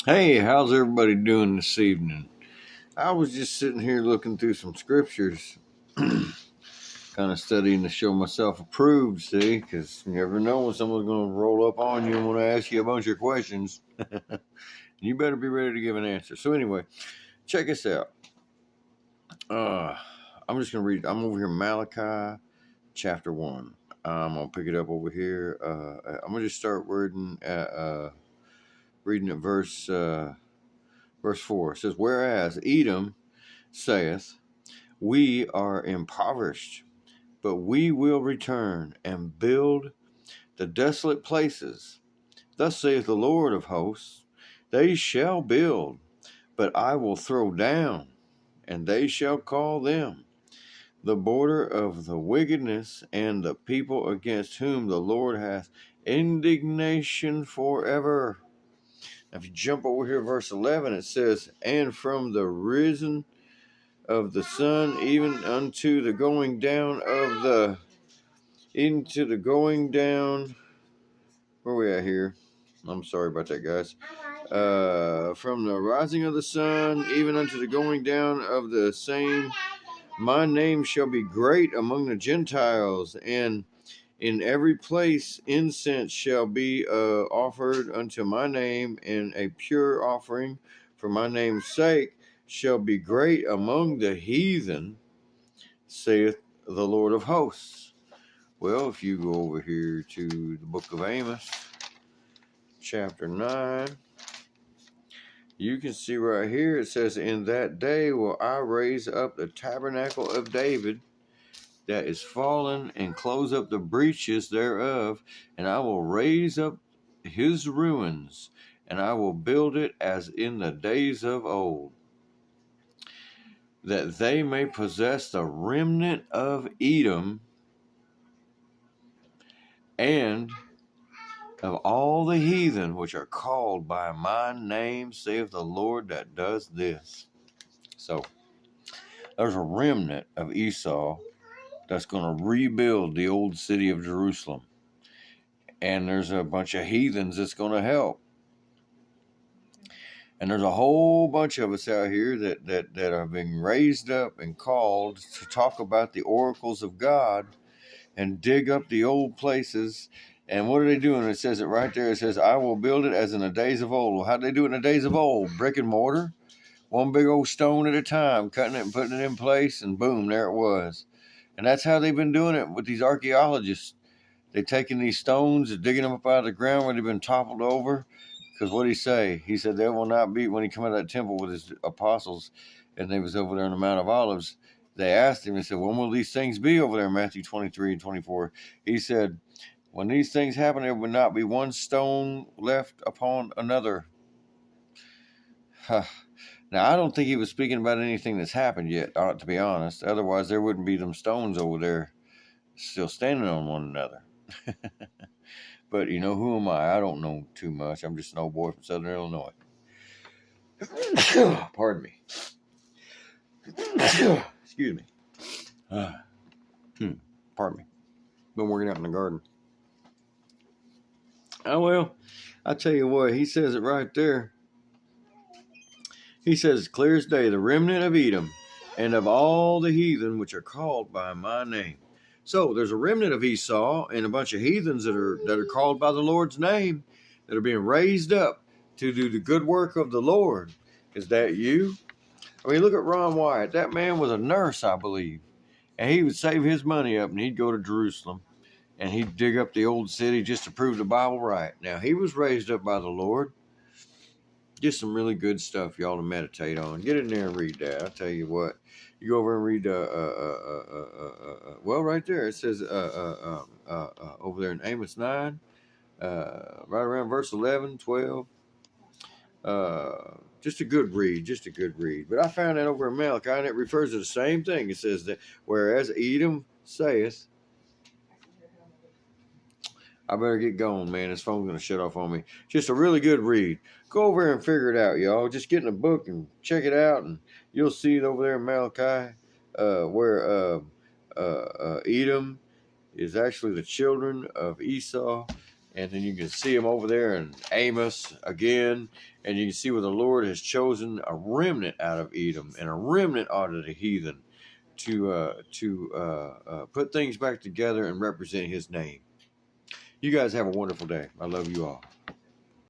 Hey, how's everybody doing this evening? I was just sitting here looking through some scriptures, kind of studying to show myself approved, see, because you never know when someone's going to roll up on you and want to ask you a bunch of questions. You better be ready to give an answer. So, anyway, check this out. Uh, I'm just going to read, I'm over here, Malachi chapter 1. I'm going to pick it up over here. I'm going to just start reading at verse 4. It says, Whereas Edom saith, We are impoverished, but we will return and build the desolate places. Thus saith the Lord of hosts, They shall build, but I will throw down, and they shall call them the border of the wickedness, and the people against whom the Lord hath indignation forever. Now, if you jump over here, verse 11, it says, And from the risen of the sun, even unto the going down of going down. Where are we at here? I'm sorry about that, guys. From the rising of the sun, even unto the going down of the same, my name shall be great among the Gentiles, and in every place incense shall be offered unto my name, and a pure offering for my name's sake shall be great among the heathen, saith the Lord of hosts. Well, if you go over here to the book of Amos, chapter 9, you can see right here it says, In that day will I raise up the tabernacle of David that is fallen, and close up the breaches thereof, and I will raise up his ruins, and I will build it as in the days of old, that they may possess the remnant of Edom, and of all the heathen which are called by my name, saith the Lord that does this. So there's a remnant of Esau that's going to rebuild the old city of Jerusalem. And there's a bunch of heathens that's going to help. And there's a whole bunch of us out here that are being raised up and called to talk about the oracles of God and dig up the old places. And what are they doing? It says it right there. It says, I will build it as in the days of old. Well, how'd they do it in the days of old? Brick and mortar? One big old stone at a time, cutting it and putting it in place, and boom, there it was. And that's how they've been doing it with these archaeologists. They're taking these stones and digging them up out of the ground where they've been toppled over. Because what did he say? He said, there will not be, when he came out of that temple with his apostles, and they was over there on the Mount of Olives, they asked him, he said, when will these things be over there in Matthew 23 and 24? He said, when these things happen, there will not be one stone left upon another. Now, I don't think he was speaking about anything that's happened yet, to be honest. Otherwise, there wouldn't be them stones over there still standing on one another. But, you know, who am I? I don't know too much. I'm just an old boy from Southern Illinois. Pardon me. Excuse me. Pardon me. Been working out in the garden. Oh, well, I tell you what, he says it right there. He says, clear as day, the remnant of Edom, and of all the heathen which are called by my name. So there's a remnant of Esau and a bunch of heathens that are called by the Lord's name, that are being raised up to do the good work of the Lord. Is that you? I mean, look at Ron Wyatt. That man was a nurse, I believe. And he would save his money up and he'd go to Jerusalem and he'd dig up the old city just to prove the Bible right. Now, he was raised up by the Lord. Just some really good stuff, y'all, to meditate on. Get in there and read that. I'll tell you what. You go over and read, well, right there. It says over there in Amos 9, right around verse 11, 12. Just a good read, But I found that over in Malachi, and it refers to the same thing. It says that, whereas Edom saith, I better get going, man. This phone's going to shut off on me. Just a really good read. Go over there and figure it out, y'all. Just get in a book and check it out, and you'll see it over there in Malachi, where Edom is actually the children of Esau, And then you can see them over there in Amos again. And you can see where the Lord has chosen a remnant out of Edom and a remnant out of the heathen to put things back together and represent his name. You guys have a wonderful day. I love you all.